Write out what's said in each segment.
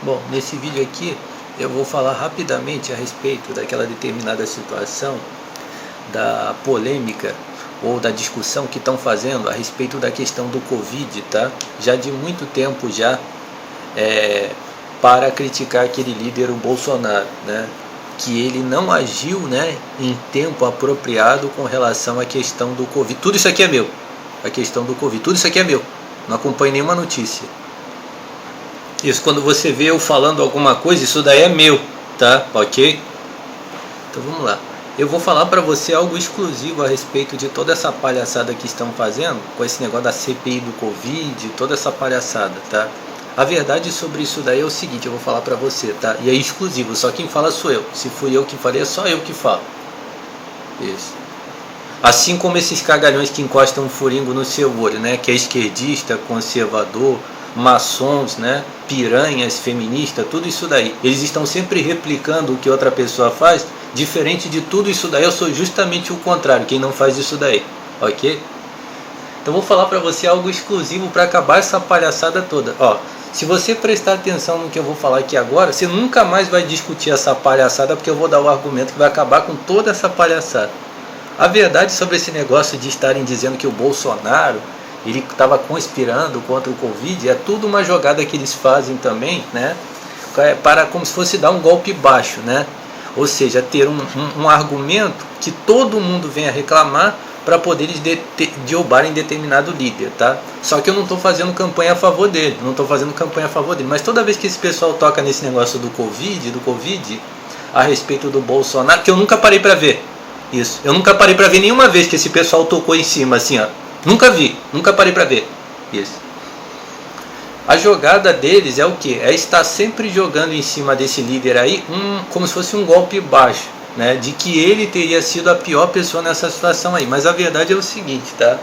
Bom, nesse vídeo aqui eu vou falar rapidamente a respeito daquela determinada situação da polêmica ou da discussão que estão fazendo a respeito da questão do Covid, tá? Já de muito tempo já, para criticar aquele líder, o Bolsonaro, né? Que ele não agiu, né, em tempo apropriado com relação à questão do Covid. Tudo isso aqui é meu, a questão do Covid, tudo isso aqui é meu, não acompanho nenhuma notícia. Isso, quando você vê eu falando alguma coisa, isso daí é meu, tá? Ok? Então vamos lá. Eu vou falar para você algo exclusivo a respeito de toda essa palhaçada que estão fazendo, com esse negócio da CPI do Covid, toda essa palhaçada, tá? A verdade sobre isso daí é o seguinte, eu vou falar para você, tá? E é exclusivo, só quem fala sou eu. Se fui eu que falei, é só eu que falo. Isso. Assim como esses cagalhões que encostam um furingo no seu olho, né? Que é esquerdista, conservador, maçons, né, piranhas, feministas, tudo isso daí. Eles estão sempre replicando o que outra pessoa faz, diferente de tudo isso daí. Eu sou justamente o contrário, quem não faz isso daí, ok? Então vou falar para você algo exclusivo para acabar essa palhaçada toda. Ó, se você prestar atenção no que eu vou falar aqui agora, você nunca mais vai discutir essa palhaçada, porque eu vou dar o argumento que vai acabar com toda essa palhaçada. A verdade sobre esse negócio de estarem dizendo que o Bolsonaro ele estava conspirando contra o Covid, é tudo uma jogada que eles fazem também, né? Para como se fosse dar um golpe baixo, né? Ou seja, ter um argumento que todo mundo venha reclamar para poder eles derrubarem determinado líder, tá? Só que eu não estou fazendo campanha a favor dele, mas toda vez que esse pessoal toca nesse negócio do Covid, a respeito do Bolsonaro, que eu nunca parei para ver isso, eu nunca parei para ver nenhuma vez que esse pessoal tocou em cima, assim, ó. Nunca parei para ver isso. A jogada deles é o que? É estar sempre jogando em cima desse líder aí, como se fosse um golpe baixo, né? De que ele teria sido a pior pessoa nessa situação aí. Mas a verdade é o seguinte, tá?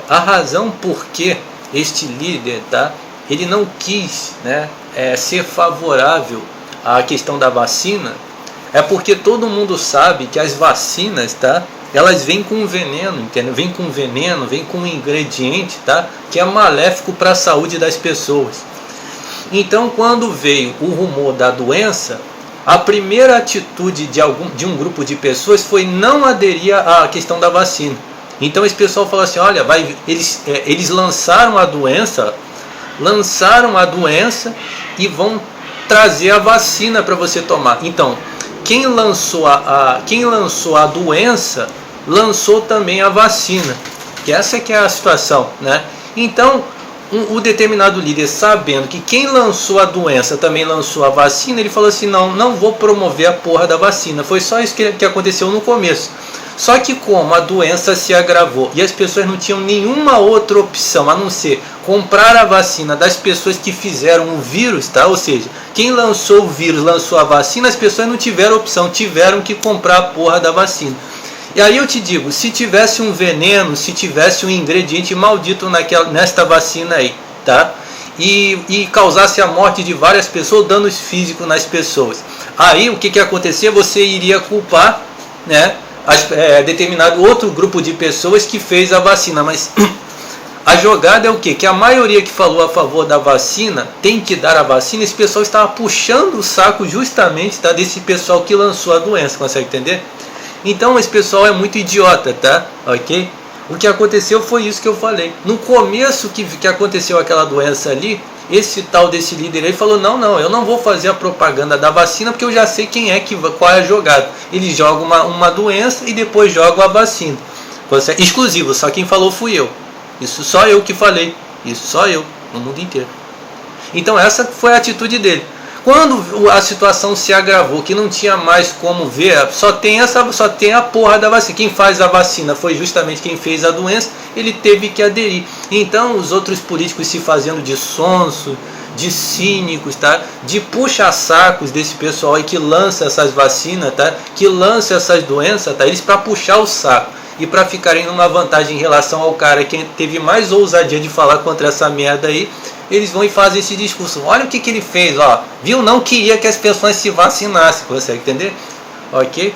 A razão por que este líder, tá? Ele não quis, né, ser favorável à questão da vacina, é porque todo mundo sabe que as vacinas, tá? Elas vêm com veneno, entendeu? Vêm com um ingrediente, tá? Que é maléfico para a saúde das pessoas. Então, quando veio o rumor da doença, a primeira atitude de um grupo de pessoas foi não aderir à questão da vacina. Então, esse pessoal falou assim, olha, eles lançaram a doença e vão trazer a vacina para você tomar. Então, quem lançou a doença lançou também a vacina, que essa que é a situação, né? Então, o determinado líder, sabendo que quem lançou a doença também lançou a vacina, ele falou assim, não vou promover a porra da vacina. Foi só isso que aconteceu no começo. Só que como a doença se agravou e as pessoas não tinham nenhuma outra opção a não ser comprar a vacina das pessoas que fizeram o vírus, tá? Ou seja, quem lançou o vírus, lançou a vacina, as pessoas não tiveram opção, tiveram que comprar a porra da vacina. E aí eu te digo, se tivesse um veneno, se tivesse um ingrediente maldito nesta vacina aí, tá? E causasse a morte de várias pessoas, danos físicos nas pessoas. Aí o que acontecia? Você iria culpar, né, determinado outro grupo de pessoas que fez a vacina. Mas a jogada é o quê? Que a maioria que falou a favor da vacina, tem que dar a vacina, esse pessoal estava puxando o saco justamente, tá, desse pessoal que lançou a doença, consegue entender? Então esse pessoal é muito idiota, tá? Ok? O que aconteceu foi isso que eu falei. No começo que aconteceu aquela doença ali, esse tal desse líder aí falou, não, eu não vou fazer a propaganda da vacina porque eu já sei qual é a jogada. Eles jogam uma doença e depois jogam a vacina. Exclusivo, só quem falou fui eu. Isso só eu que falei. Isso só eu, no mundo inteiro. Então essa foi a atitude dele. Quando a situação se agravou, que não tinha mais como ver, só tem a porra da vacina. Quem faz a vacina foi justamente quem fez a doença, ele teve que aderir. Então os outros políticos se fazendo de sonso, de cínicos, tá? De puxa-sacos desse pessoal aí que lança essas vacinas, tá? Que lança essas doenças, tá? Eles para puxar o saco e para ficarem numa vantagem em relação ao cara que teve mais ousadia de falar contra essa merda aí, eles vão e fazem esse discurso. Olha o que ele fez, ó. Viu? Não queria que as pessoas se vacinassem. Consegue entender? Ok?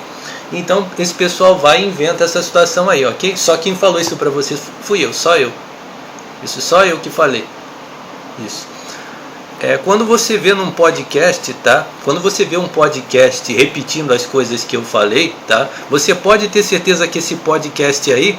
Então esse pessoal vai e inventa essa situação aí, ok? Só quem falou isso pra vocês fui eu, só eu. Isso só eu que falei. Isso. quando você vê num podcast, tá? Quando você vê um podcast repetindo as coisas que eu falei, tá? Você pode ter certeza que esse podcast aí,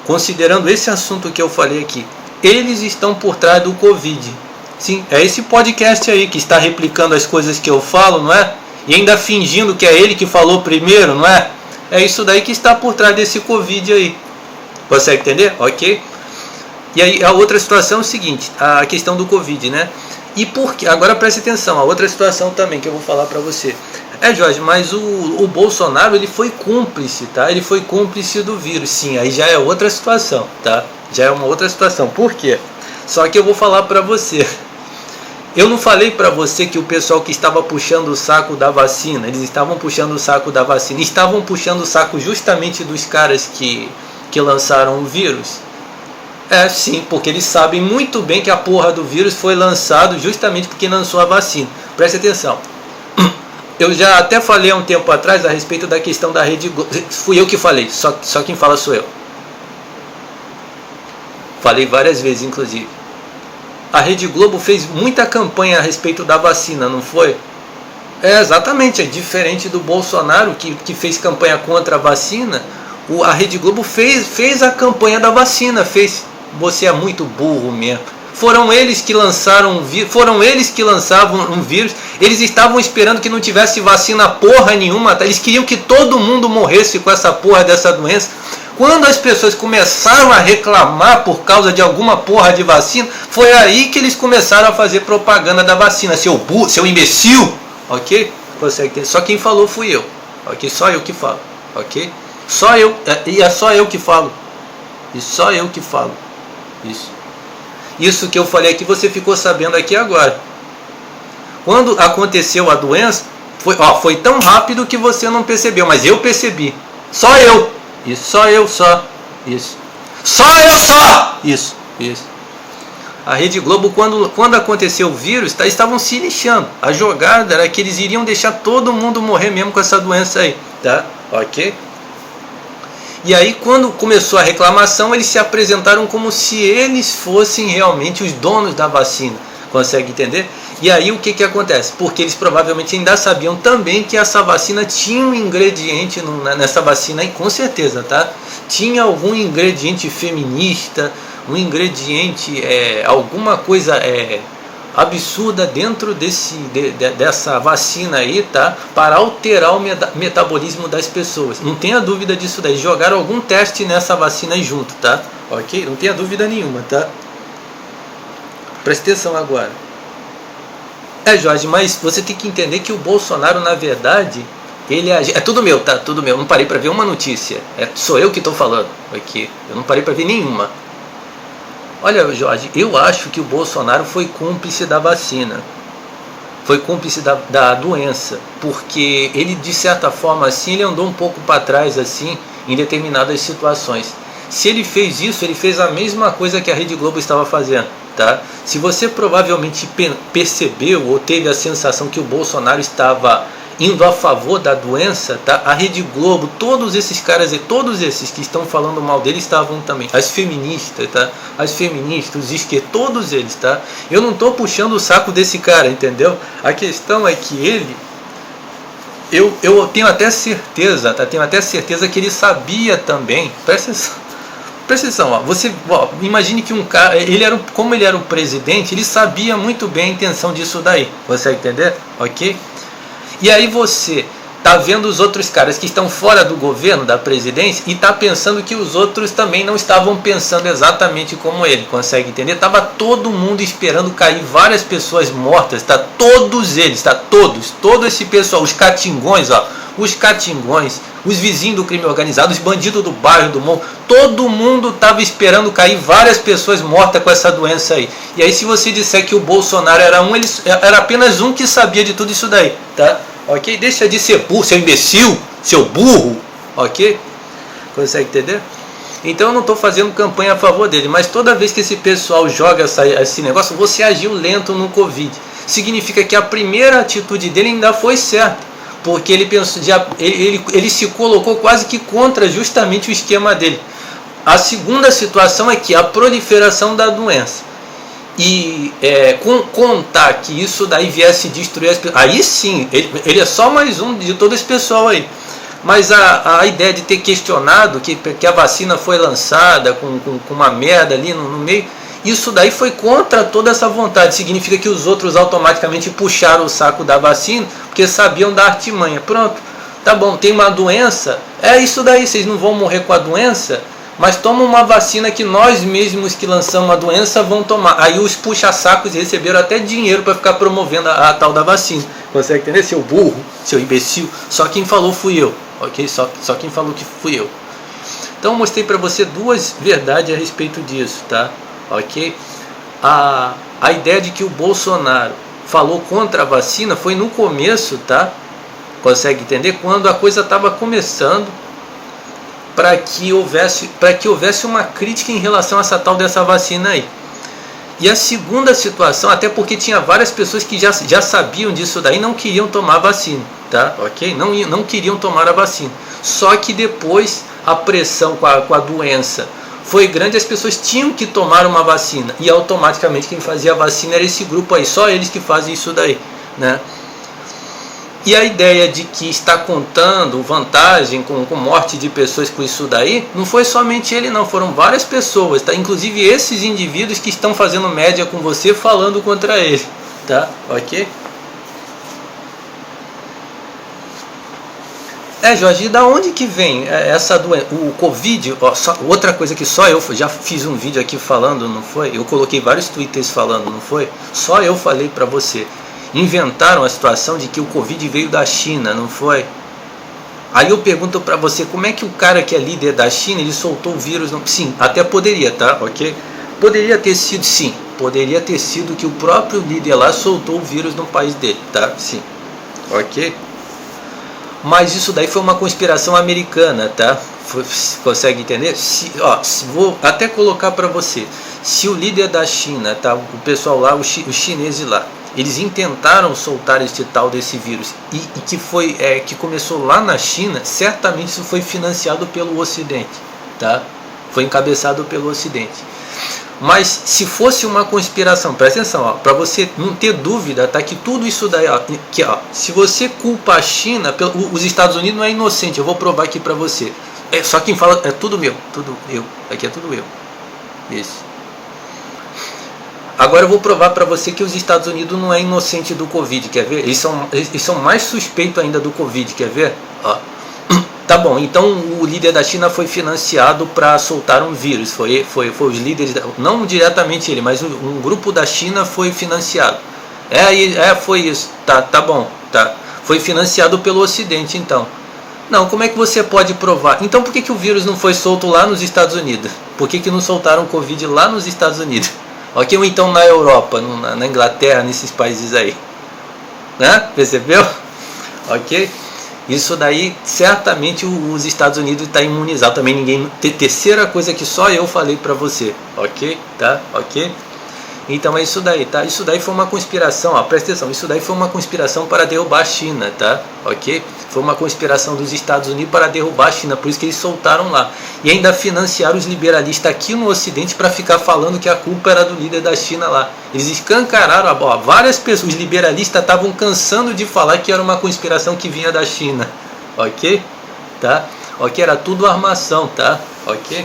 considerando esse assunto que eu falei aqui, eles estão por trás do Covid. Sim, é esse podcast aí que está replicando as coisas que eu falo, não é? E ainda fingindo que é ele que falou primeiro, não é? É isso daí que está por trás desse Covid aí. Consegue entender? Ok? E aí a outra situação é o seguinte, a questão do Covid, né? E por quê? Agora preste atenção, a outra situação também que eu vou falar para você. Jorge, mas o Bolsonaro, ele foi cúmplice, tá? Ele foi cúmplice do vírus. Sim, aí já é outra situação, tá? Já é uma outra situação. Por quê? Só que eu vou falar para você. Eu não falei para você que o pessoal que estava puxando o saco da vacina, eles estavam puxando o saco da vacina, estavam puxando o saco justamente dos caras que lançaram o vírus? Sim, porque eles sabem muito bem que a porra do vírus foi lançado justamente porque lançou a vacina. Preste atenção. Eu já até falei há um tempo atrás a respeito da questão da Rede Globo. Fui eu que falei, só quem fala sou eu. Falei várias vezes, inclusive. A Rede Globo fez muita campanha a respeito da vacina, não foi? Exatamente, é diferente do Bolsonaro que fez campanha contra a vacina. A Rede Globo fez a campanha da vacina, fez. Você é muito burro mesmo. Foram eles que lançaram foram eles que lançavam um vírus. Eles estavam esperando que não tivesse vacina porra nenhuma, tá? Eles queriam que todo mundo morresse com essa porra dessa doença. Quando as pessoas começaram a reclamar por causa de alguma porra de vacina, foi aí que eles começaram a fazer propaganda da vacina. Seu burro, seu imbecil, ok? Só quem falou fui eu, ok? Só eu que falo, ok? Só eu, e é só eu que falo. E só eu que falo. Isso que eu falei aqui, você ficou sabendo aqui agora. Quando aconteceu a doença, foi tão rápido que você não percebeu, mas eu percebi. Só eu. Isso, só eu, só. Isso. Só eu, só. Isso. A Rede Globo, quando aconteceu o vírus, estavam se lixando. A jogada era que eles iriam deixar todo mundo morrer mesmo com essa doença aí, tá? Ok? E aí, quando começou a reclamação, eles se apresentaram como se eles fossem realmente os donos da vacina. Consegue entender? E aí, o que acontece? Porque eles provavelmente ainda sabiam também que essa vacina tinha um ingrediente nessa vacina aí, com certeza, tá? Tinha algum ingrediente feminista, um ingrediente, alguma coisa absurda dentro dessa vacina aí, tá? Para alterar o metabolismo das pessoas. Não tenha dúvida disso daí. Jogaram algum teste nessa vacina aí junto, tá? Ok? Não tenha dúvida nenhuma, tá? Presta atenção agora. Jorge, mas você tem que entender que o Bolsonaro, na verdade, ele é tudo meu, tá? Tudo meu. Eu não parei para ver uma notícia. Sou eu que estou falando aqui. Eu não parei para ver nenhuma. Olha, Jorge, eu acho que o Bolsonaro foi cúmplice da vacina. Foi cúmplice da doença. Porque ele, de certa forma, assim, ele andou um pouco para trás, assim, em determinadas situações. Se ele fez isso, ele fez a mesma coisa que a Rede Globo estava fazendo, tá? Se você provavelmente percebeu ou teve a sensação que o Bolsonaro estava indo a favor da doença, tá? A Rede Globo, todos esses caras e todos esses que estão falando mal dele estavam também. As feministas, tá? As feministas, os esquerdos, todos eles, tá? Eu não estou puxando o saco desse cara, entendeu? A questão é que ele... Eu tenho até certeza, tá? Tenho até certeza que ele sabia também. Presta atenção, imagine que um cara, como ele era o presidente, ele sabia muito bem a intenção disso daí. Você vai entender? Ok? E aí você está vendo os outros caras que estão fora do governo, da presidência, e está pensando que os outros também não estavam pensando exatamente como ele. Consegue entender? Estava todo mundo esperando cair várias pessoas mortas, tá? Todos eles, tá? Todo esse pessoal, os catingões, os vizinhos do crime organizado, os bandidos do bairro, do morro, todo mundo estava esperando cair várias pessoas mortas com essa doença aí. E aí, se você disser que o Bolsonaro era apenas um que sabia de tudo isso daí, tá? Ok? Deixa de ser burro, seu imbecil, seu burro, ok? Consegue entender? Então eu não estou fazendo campanha a favor dele, mas toda vez que esse pessoal joga esse negócio, você agiu lento no Covid. Significa que a primeira atitude dele ainda foi certa. Porque ele pensou, ele se colocou quase que contra justamente o esquema dele. A segunda situação é que a proliferação da doença e contar que isso daí viesse destruir as pessoas, aí sim, ele é só mais um de todo esse pessoal aí. Mas a ideia de ter questionado que a vacina foi lançada com uma merda ali no meio, isso daí foi contra toda essa vontade. Significa que os outros automaticamente puxaram o saco da vacina, porque sabiam da artimanha. Pronto, tá bom, tem uma doença, é isso daí, vocês não vão morrer com a doença, mas tomam uma vacina que nós mesmos que lançamos a doença vão tomar. Aí os puxa-sacos receberam até dinheiro para ficar promovendo a tal da vacina. Consegue entender? Seu burro, seu imbecil. Só quem falou fui eu, ok? Só quem falou que fui eu. Então eu mostrei para você duas verdades a respeito disso, tá? Ok? A ideia de que o Bolsonaro falou contra a vacina foi no começo, tá? Consegue entender? Quando a coisa estava começando, para que houvesse uma crítica em relação a essa tal dessa vacina aí. E a segunda situação, até porque tinha várias pessoas que já sabiam disso daí, não queriam tomar a vacina, tá? Ok? Não queriam tomar a vacina. Só que depois a pressão com a doença foi grande, as pessoas tinham que tomar uma vacina, e automaticamente quem fazia a vacina era esse grupo aí, só eles que fazem isso daí, né? E a ideia de que está contando vantagem com morte de pessoas com isso daí, não foi somente ele não, foram várias pessoas, tá? Inclusive esses indivíduos que estão fazendo média com você falando contra ele, tá? Ok? Jorge, e da onde que vem essa doença? O Covid, outra coisa que só eu já fiz um vídeo aqui falando, não foi? Eu coloquei vários twitters falando, não foi? Só eu falei para você. Inventaram a situação de que o Covid veio da China, não foi? Aí eu pergunto para você, como é que o cara que é líder da China, ele soltou o vírus? Sim, até poderia, tá? Ok? Poderia ter sido, sim. Poderia ter sido que o próprio líder lá soltou o vírus no país dele, tá? Sim. Ok? Mas isso daí foi uma conspiração americana, tá? Consegue entender? Vou até colocar para você. Se o líder da China, tá? O pessoal lá, os chineses lá, eles intentaram soltar este tal desse vírus e que começou lá na China, certamente isso foi financiado pelo Ocidente, tá? Foi encabeçado pelo Ocidente. Mas se fosse uma conspiração, presta atenção, para você não ter dúvida, tá? Que tudo isso daí, se você culpa a China, os Estados Unidos não é inocente, eu vou provar aqui para você. Só quem fala é tudo meu, aqui é tudo eu. Isso. Agora eu vou provar para você que os Estados Unidos não é inocente do Covid, quer ver? Eles são mais suspeitos ainda do Covid, quer ver? Tá bom, então o líder da China foi financiado para soltar um vírus, foi os líderes, não diretamente ele, mas um grupo da China foi financiado. Foi isso, tá bom, tá. Foi financiado pelo Ocidente, então. Não, como é que você pode provar? Então por que o vírus não foi solto lá nos Estados Unidos? Por que não soltaram o Covid lá nos Estados Unidos? Ok, ou então na Europa, na Inglaterra, nesses países aí, né? Percebeu? Ok? Isso daí, certamente os Estados Unidos está imunizado. Também ninguém... Terceira coisa que só eu falei para você, ok? Tá? Ok? Então é isso daí, tá? Isso daí foi uma conspiração, presta atenção, isso daí foi uma conspiração para derrubar a China, tá? Ok? Foi uma conspiração dos Estados Unidos para derrubar a China, por isso que eles soltaram lá. E ainda financiaram os liberalistas aqui no Ocidente para ficar falando que a culpa era do líder da China lá. Eles escancararam, várias pessoas, os liberalistas estavam cansando de falar que era uma conspiração que vinha da China, ok? Tá? Ok? Era tudo armação, tá? Ok?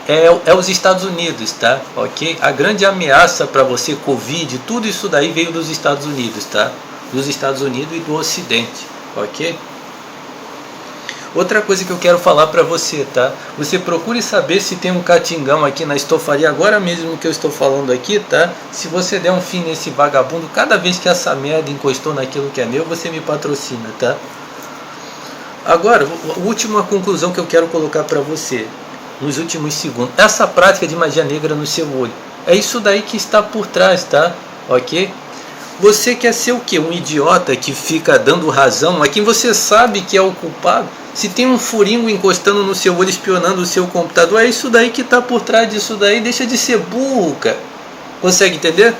É os Estados Unidos, tá? Ok? A grande ameaça para você, Covid, tudo isso daí veio dos Estados Unidos, tá? Dos Estados Unidos e do Ocidente, ok? Outra coisa que eu quero falar para você, tá? Você procure saber se tem um catingão aqui na estofaria, agora mesmo que eu estou falando aqui, tá? Se você der um fim nesse vagabundo, cada vez que essa merda encostou naquilo que é meu, você me patrocina, tá? Agora, a última conclusão que eu quero colocar para você, nos últimos segundos, essa prática de magia negra no seu olho, é isso daí que está por trás, tá? Ok? Você quer ser o quê? Um idiota que fica dando razão a quem você sabe que é o culpado? Se tem um furingo encostando no seu olho, espionando o seu computador, é isso daí que está por trás disso daí. Deixa de ser burro, cara. Consegue entender?